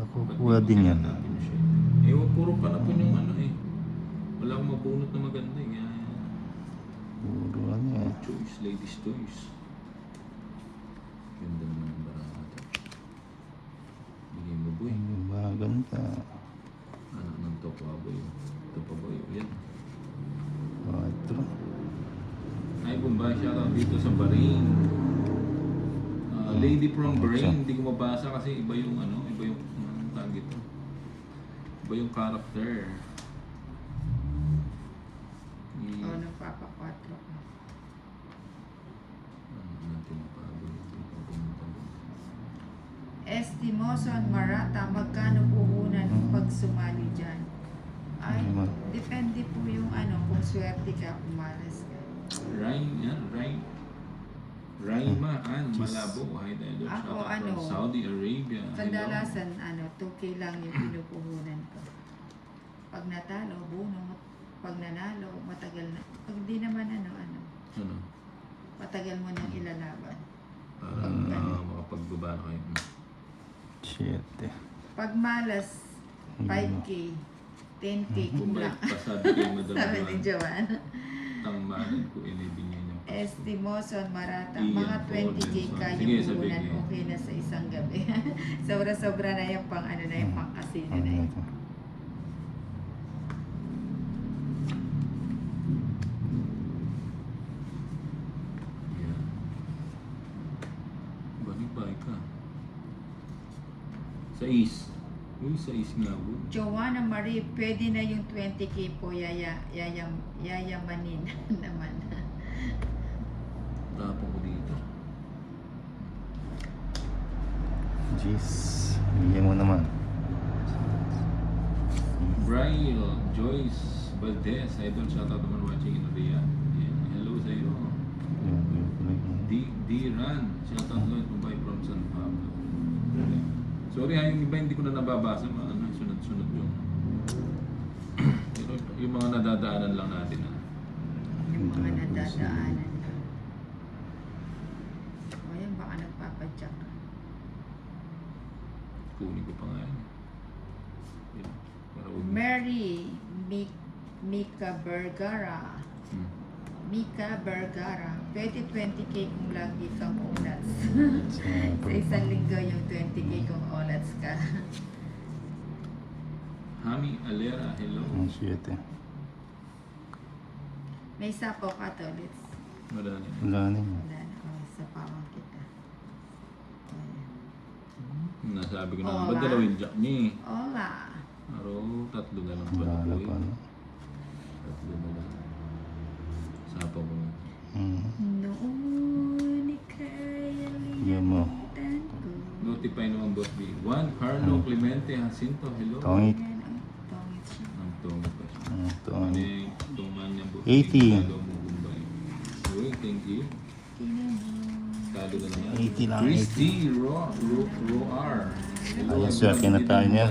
Nakukuha din yan. Ewan, puro panapon yung ano eh. Wala akong mabunot na maganda eh. Puro ano eh. Choice, ladies choice. Ganda naman ang barang natin. Bigay mo boy. Ano ba ganda? Anak ng topaboy. Topaboy, yan. 4. Ay, Bombay, shoutout dito sa Bahrain. Lady from Bahrain, hindi ko mabasa kasi iba yung ano, iba yung tag ito. Iba yung character. Oo, ng Papa 4. Estimoson Marata, magkano puhunan pag sumali dyan? Ay, depende po yung ano, kung swerte ka, umalas ka. Raima and Malabo. Hi there, Ako, shoutout ano, from Saudi Arabia. Kadalasan, 2K lang yung pinupuhunan ko. Pag natalo, bunot. Pag nanalo, matagal na. Pag di naman ano, Ano? matagal mo nang ilalaban. Para makapagbaba na kayo. 7. Pag malas, 5K, 10K kung lang. Pasabi kayo madami. Sabi ni Joanne. Tangmalan ko, inibigyan niyo. Estimoson Marata, Ian mga 20K Paul kaya Sige, puhunan, sabihin. okay na sa isang gabi. Sobra-sobra na yung pang ano na yung pang kasino na yun. Yan. Balik-balik ka. Sa is. Uy, sa is nga po. Joanna Marie, pwede na yung 20K po yayamanin naman. Tapon ko dito. Jeez. Bigyan mo naman. Braille, Joyce, Valdez, idol, shoutout naman watching in Riyadh. Yan. Hello sa iyo. D-Ran, shoutout Lloyd Mumbai from San Pablo. Sorry ha, yung iba hindi ko na nababasa, ano, sunod-sunod yung pero yung mga nadadaanan lang natin ha. Yung mga nadadaanan. O yan, baka nagpapadyak ka. Kunin ko pa nga yun. Yan. Para huwag Mary Mika Vergara. Mika Vergara, pwede 20K kung lagi kang ulats. Sa isang linggo yung 20K kung ulats ka. Hami Alera, hello. 7. May sapo ka to, let's. Wala na. Wala na yun. Wala na, sapawan kita. Ayan. Nasabi ko na, Ola. ba't dalawin jack niya? Hola. Aro, 3 na lang Wala pala na po pa, eh. no? 3 na lang. Sapa ko na. Noon ika'y Bigyan mo. alilimutan ko. Notify naman boss B. Juan Carlo Clemente Jacinto, hello. Tongit. Ayan, ang tongit siya. Ang tongit pa siya. Ito. Ano yung tuman niya boss B? 80. Talo mo Bombay. Uy, thank you. Talo na naman. 80 lang, Christy Roar. Hello, Ayan, swerte na tayo niya.